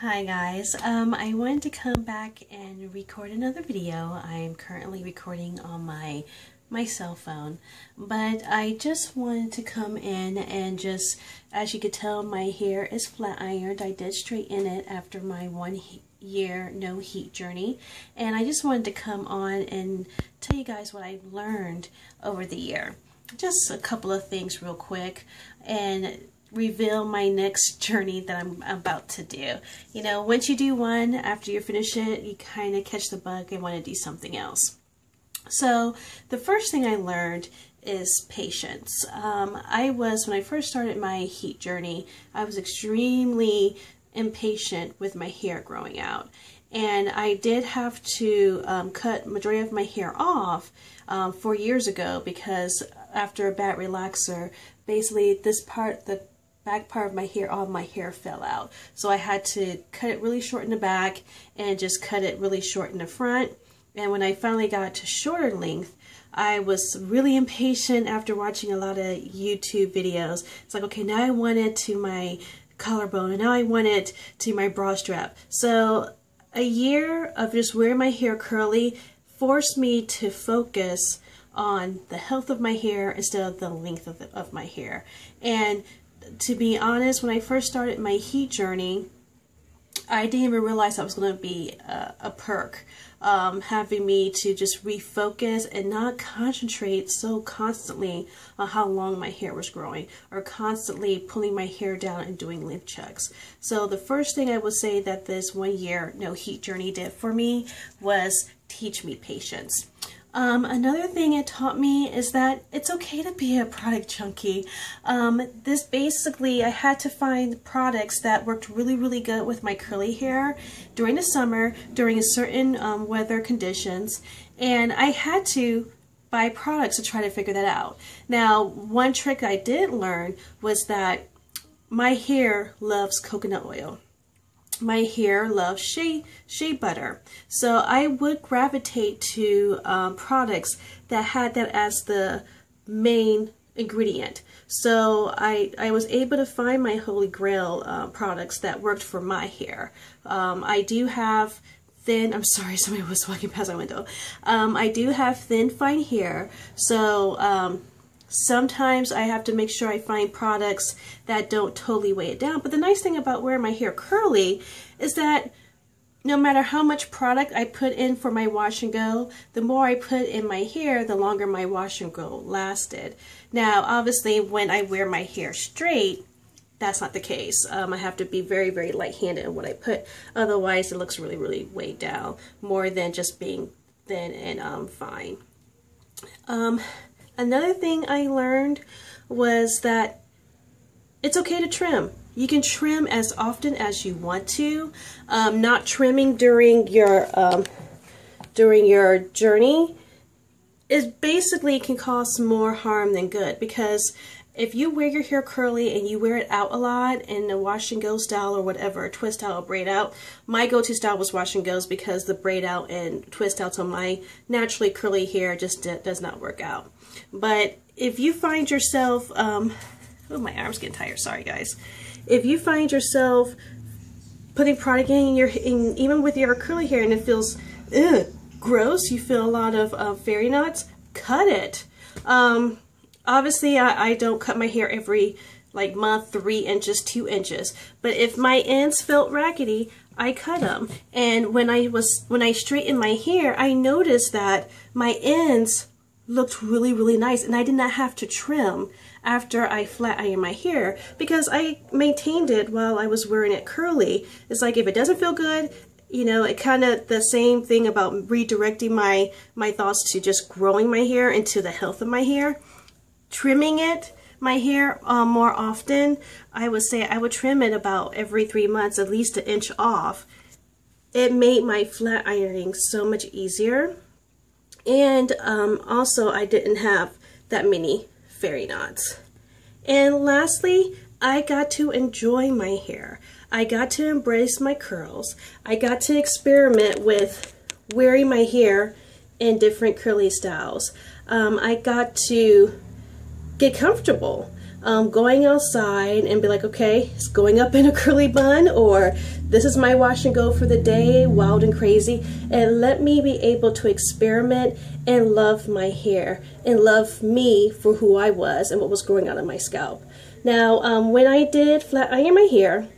Hi guys, I wanted to come back and record another video. I'm currently recording on my cell phone, but I just wanted to come in and just, as you could tell, my hair is flat ironed. I did straighten it after my 1 year no heat journey, and I just wanted to come on and tell you guys what I've learned over the year. Just a couple of things real quick, and reveal my next journey that I'm about to do. You know, once you do one, after you finish it, you kind of catch the bug and want to do something else. So the first thing I learned is patience. When I first started my heat journey, I was extremely impatient with my hair growing out. And I did have to cut majority of my hair off 4 years ago, because after a bad relaxer, basically the back part of my hair, all of my hair fell out. So I had to cut it really short in the back and just cut it really short in the front. And when I finally got to shorter length, I was really impatient after watching a lot of YouTube videos. It's like, okay, now I want it to my collarbone, and now I want it to my bra strap. So a year of just wearing my hair curly forced me to focus on the health of my hair instead of the length of my hair. And to be honest, when I first started my heat journey, I didn't even realize that was going to be a perk, having me to just refocus and not concentrate so constantly on how long my hair was growing, or constantly pulling my hair down and doing length checks. So the first thing I would say that this 1 year no heat journey did for me was teach me patience. Another thing it taught me is that it's okay to be a product junkie. This basically, I had to find products that worked really good with my curly hair during the summer, during a certain weather conditions, and I had to buy products to try to figure that out. Now, one trick I did learn was that my hair loves coconut oil. My hair loves shea butter. So I would gravitate to products that had that as the main ingredient. So I was able to find my holy grail products that worked for my hair. I do have thin, I'm sorry, somebody was walking past my window. I do have thin, fine hair. So sometimes I have to make sure I find products that don't totally weigh it down. But the nice thing about wearing my hair curly is that no matter how much product I put in for my wash and go, the more I put in my hair, the longer my wash and go lasted. Now, obviously, when I wear my hair straight, that's not the case. I have to be very light-handed in what I put. Otherwise, it looks really weighed down, more than just being thin and fine. Another thing I learned was that it's okay to trim. You can trim as often as you want to. Not trimming during your journey is basically can cause more harm than good, because if you wear your hair curly and you wear it out a lot in the wash and go style or whatever, twist out or braid out, my go-to style was wash and goes, because the braid out and twist outs on my naturally curly hair just does not work out. But if you find yourself, oh, my arm's getting tired, sorry guys. If you find yourself putting product in your, even with your curly hair, and it feels gross, you feel a lot of fairy knots, cut it. Obviously, I don't cut my hair every month, 3 inches, 2 inches. But if my ends felt raggedy, I cut them. And when I straightened my hair, I noticed that my ends looked really nice, and I did not have to trim after I flat ironed my hair, because I maintained it while I was wearing it curly. It's like, if it doesn't feel good, you know, it kind of the same thing about redirecting my thoughts to just growing my hair into the health of my hair. Trimming my hair more often, I would say I would trim it about every 3 months, at least 1 inch off. It made my flat ironing so much easier. And also, I didn't have that many fairy knots. And lastly, I got to enjoy my hair. I got to embrace my curls. I got to experiment with wearing my hair in different curly styles. I got to get comfortable going outside and be like, okay, it's going up in a curly bun, or this is my wash and go for the day, wild and crazy, and let me be able to experiment and love my hair and love me for who I was and what was growing out of my scalp. Now, when I did flat iron my hair,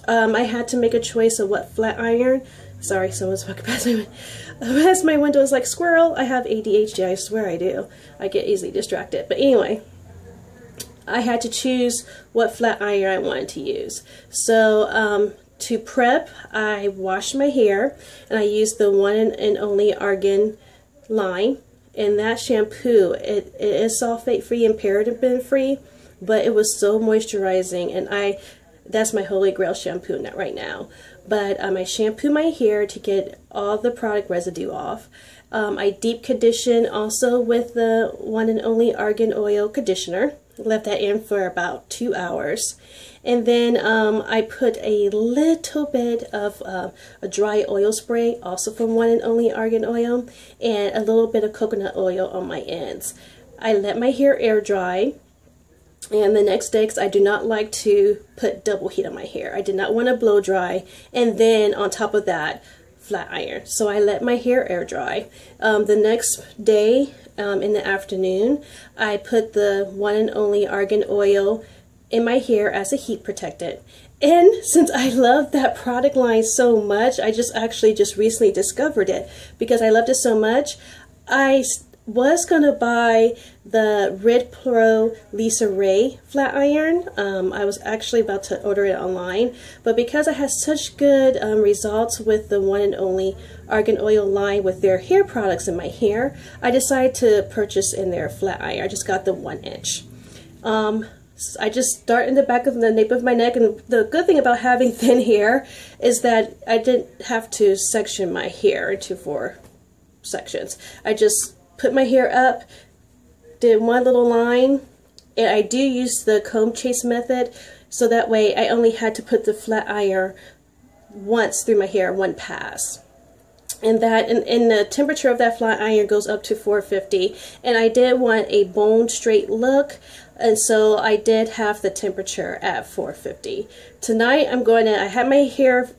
I had to make a choice of what flat iron. Sorry, someone's walking past my window. Is like, squirrel. I have ADHD, I swear I do. I get easily distracted. But anyway, I had to choose what flat iron I wanted to use. So to prep, I washed my hair and I used the one and only Argan line. And that shampoo, it is sulfate free and paraben free, but it was so moisturizing, and that's my holy grail shampoo right now. But I shampoo my hair to get all the product residue off. I deep condition also with the one and only Argan Oil conditioner. Left that in for about 2 hours. And then I put a little bit of a dry oil spray, also from one and only Argan Oil, and a little bit of coconut oil on my ends. I let my hair air dry. And the next day, because I do not like to put double heat on my hair, I did not want to blow dry, and then on top of that, flat iron. So I let my hair air dry. The next day, in the afternoon, I put the one and only Argan Oil in my hair as a heat protectant. And since I love that product line so much, I just recently discovered it because I loved it so much. I was going to buy the Red Pro Lisa Ray flat iron. I was actually about to order it online, but because I had such good results with the one and only Argan Oil line with their hair products in my hair, I decided to purchase in their flat iron. I just got the 1 inch. I just start in the back of the nape of my neck, and the good thing about having thin hair is that I didn't have to section my hair into 4 sections. I just put my hair up, did one little line, and I do use the comb chase method, so that way I only had to put the flat iron once through my hair, 1 pass. And that, and the temperature of that flat iron goes up to 450, and I did want a bone straight look, and so I did have the temperature at 450. Tonight I had my hair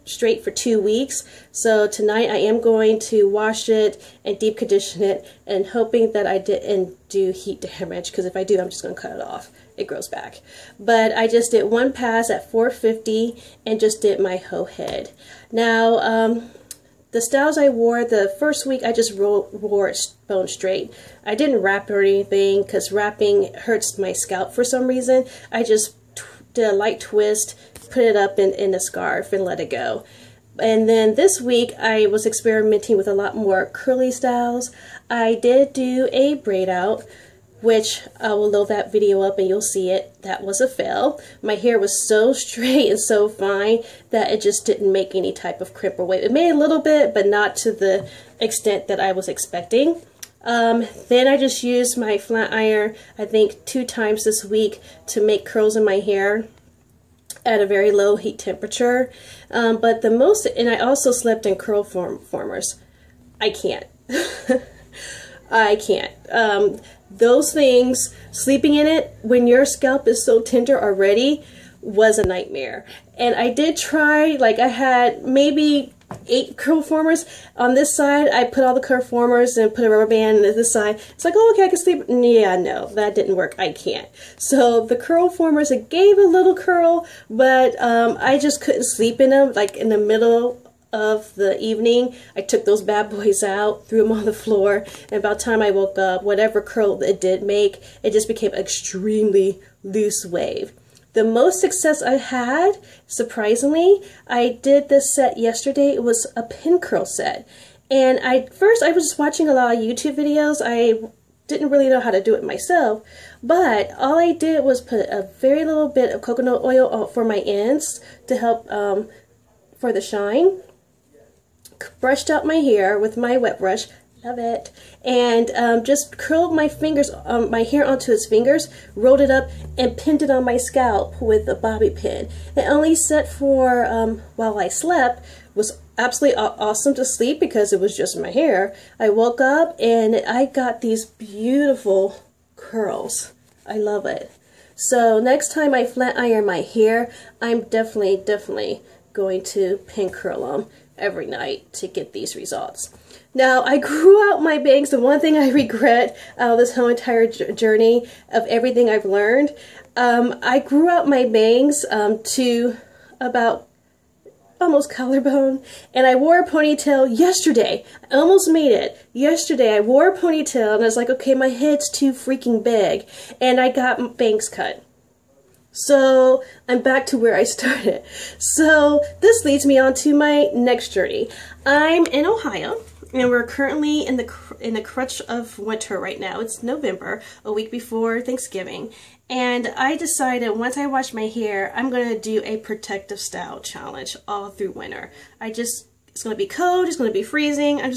straight for 2 weeks, so tonight I am going to wash it and deep condition it, and hoping that I didn't do heat damage, because if I do, I'm just going to cut it off. It grows back. But I just did 1 pass at 450 and just did my whole head. Now, the styles I wore the first week, I just wore it bone straight. I didn't wrap or anything because wrapping hurts my scalp for some reason. I just did a light twist, put it up in a scarf and let it go. And then this week I was experimenting with a lot more curly styles. I did do a braid out, which I will load that video up and you'll see it. That was a fail. My hair was so straight and so fine that it just didn't make any type of crimp or wave. It made a little bit, but not to the extent that I was expecting. Then I just used my flat iron, I think 2 times this week, to make curls in my hair at a very low heat temperature. But the most, and I also slept in curl formers. I can't. I can't. Those things, sleeping in it when your scalp is so tender already, was a nightmare. And I did try, like I had maybe 8 curl formers on this side. I put all the curl formers and put a rubber band on this side. It's like, oh, okay, I can sleep. Yeah, no, that didn't work. I can't. So the curl formers, it gave a little curl, but I just couldn't sleep in them, like in the middle of the evening. I took those bad boys out, threw them on the floor, and about the time I woke up, whatever curl it did make, it just became an extremely loose wave. The most success I had, surprisingly, I did this set yesterday. It was a pin curl set. And first I was just watching a lot of YouTube videos. I didn't really know how to do it myself, but all I did was put a very little bit of coconut oil for my ends to help for the shine. Brushed out my hair with my wet brush, love it, and just curled my fingers, my hair onto its fingers, rolled it up, and pinned it on my scalp with a bobby pin. It only set for while I slept. Was absolutely awesome to sleep because it was just my hair. I woke up and I got these beautiful curls. I love it. So next time I flat iron my hair, I'm definitely going to pin curl them every night to get these results. Now, I grew out my bangs. The one thing I regret out of this whole entire journey of everything I've learned, I grew out my bangs to about almost collarbone, and I wore a ponytail yesterday. I almost made it. Yesterday I wore a ponytail and I was like, okay, my head's too freaking big, and I got bangs cut. So I'm back to where I started. So this leads me on to my next journey. I'm in Ohio, and we're currently in the crutch of winter right now. It's November, a week before Thanksgiving, and I decided once I wash my hair, I'm gonna do a protective style challenge all through winter. It's gonna be cold, it's gonna be freezing. I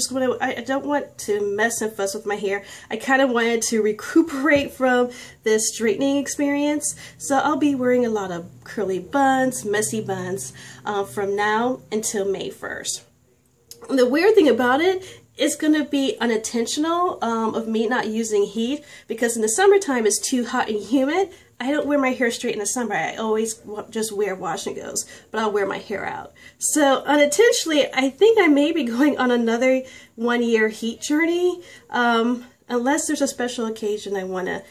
don't want to mess and fuss with my hair. I kind of wanted to recuperate from this straightening experience. So I'll be wearing a lot of curly buns, messy buns, from now until May 1st. The weird thing about it, it's going to be unintentional of me not using heat, because in the summertime it's too hot and humid. I don't wear my hair straight in the summer. I always just wear wash and goes, but I'll wear my hair out. So unintentionally, I think I may be going on another 1-year heat journey, unless there's a special occasion I want to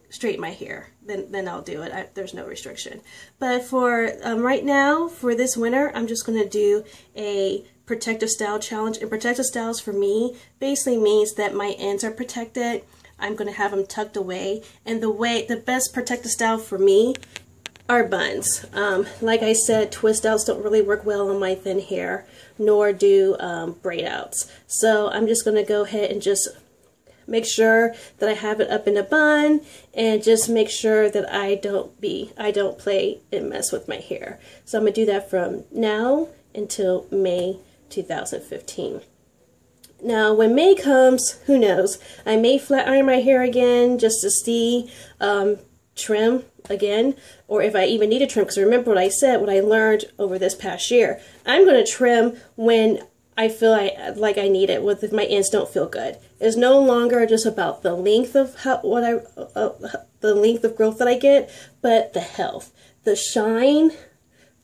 straighten my hair, then I'll do it. There's no restriction. But for right now, for this winter, I'm just going to do a protective style challenge. And protective styles for me basically means that my ends are protected. I'm going to have them tucked away, and the best protective style for me are buns. Like I said, twist outs don't really work well on my thin hair, nor do braid outs. So I'm just going to go ahead and just make sure that I have it up in a bun, and just make sure that I don't play and mess with my hair. So I'm going to do that from now until May 2015. Now when May comes, who knows, I may flat iron my hair again just to see, trim again, or if I even need to trim, because remember what I said, what I learned over this past year. I'm going to trim when I feel like I need it, if my ends don't feel good. It's no longer just about the length of the length of growth that I get, but the health, the shine,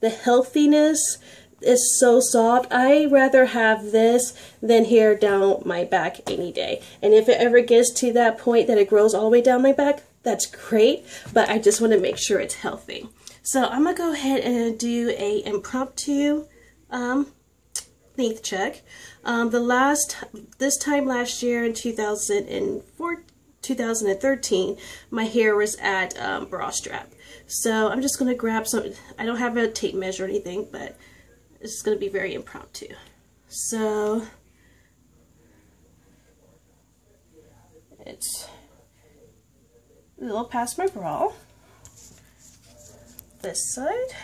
the healthiness is so soft. I rather have this than hair down my back any day. And if it ever gets to that point that it grows all the way down my back, that's great, but I just want to make sure it's healthy. So I'm gonna go ahead and do a impromptu length check. This time last year in 2013, my hair was at bra strap. So I'm just gonna grab some. I don't have a tape measure or anything, but it's going to be very impromptu. So it's a little past my bra, this side,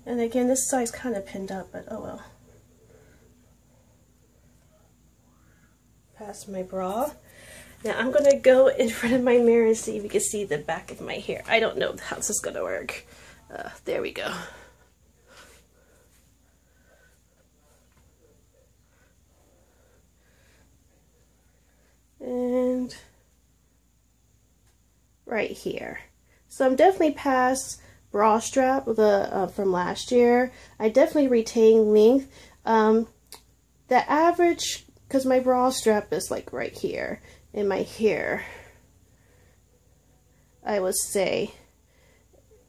and again this side's kind of pinned up, but oh well. Past my bra. Now I'm going to go in front of my mirror and see if you can see the back of my hair. I don't know how this is going to work. There we go. And right here. So I'm definitely past bra strap from last year. I definitely retain length. The average, because my bra strap is like right here in my hair, I would say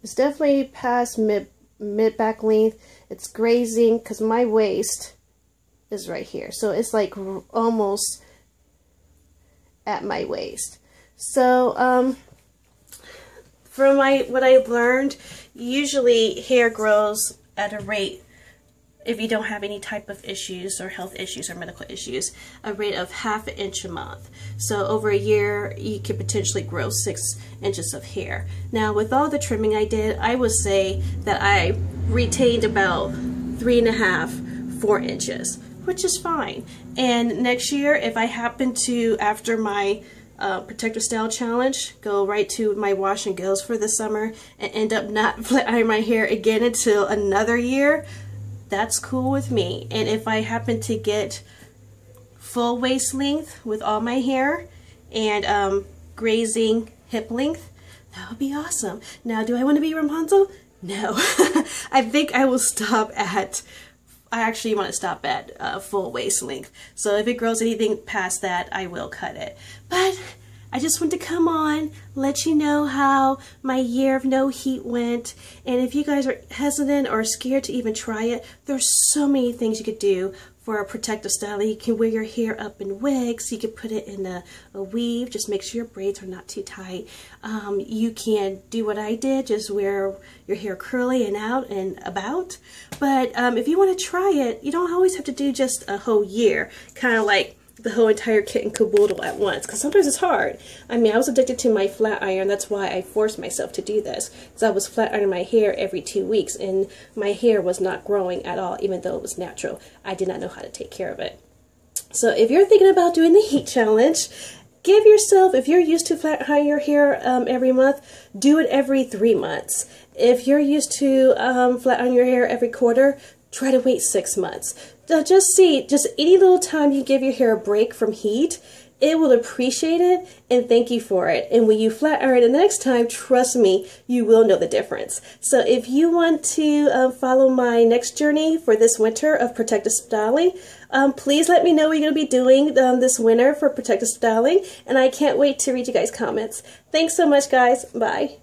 it's definitely past mid back length. It's grazing because my waist is right here, so it's like almost at my waist. So from what I've learned, usually hair grows at a rate, if you don't have any type of issues or health issues or medical issues, a rate of ½ inch a month. So over a year you could potentially grow 6 inches of hair. Now with all the trimming I did, I would say that I retained about 3.5 – 4 inches, which is fine. And next year, if I happen to, after my protective style challenge, go right to my wash and goes for the summer and end up not flat iron my hair again until another year, that's cool with me. And if I happen to get full waist length with all my hair and grazing hip length, that would be awesome. Now, do I want to be Rapunzel? No. I think I will stop at, I actually want to stop at full waist length. So if it grows anything past that, I will cut it. But I just want to come on, let you know how my year of no heat went. And if you guys are hesitant or scared to even try it, there's so many things you could do for a protective style. You can wear your hair up in wigs. You can put it in a weave. Just make sure your braids are not too tight. You can do what I did, just wear your hair curly and out and about. But if you want to try it, you don't always have to do just a whole year, kind of like the whole entire kit and caboodle at once, because sometimes it's hard. I mean, I was addicted to my flat iron. That's why I forced myself to do this, because I was flat ironing my hair every 2 weeks, and my hair was not growing at all, even though it was natural. I did not know how to take care of it. So if you're thinking about doing the heat challenge, give yourself, if you're used to flat iron your hair every month, do it every 3 months. If you're used to flat iron your hair every quarter, try to wait 6 months. Just see, just any little time you give your hair a break from heat, it will appreciate it and thank you for it. And when you flat iron it the next time, trust me, you will know the difference. So if you want to follow my next journey for this winter of protective styling, please let me know what you're going to be doing this winter for protective styling. And I can't wait to read you guys' comments. Thanks so much, guys. Bye.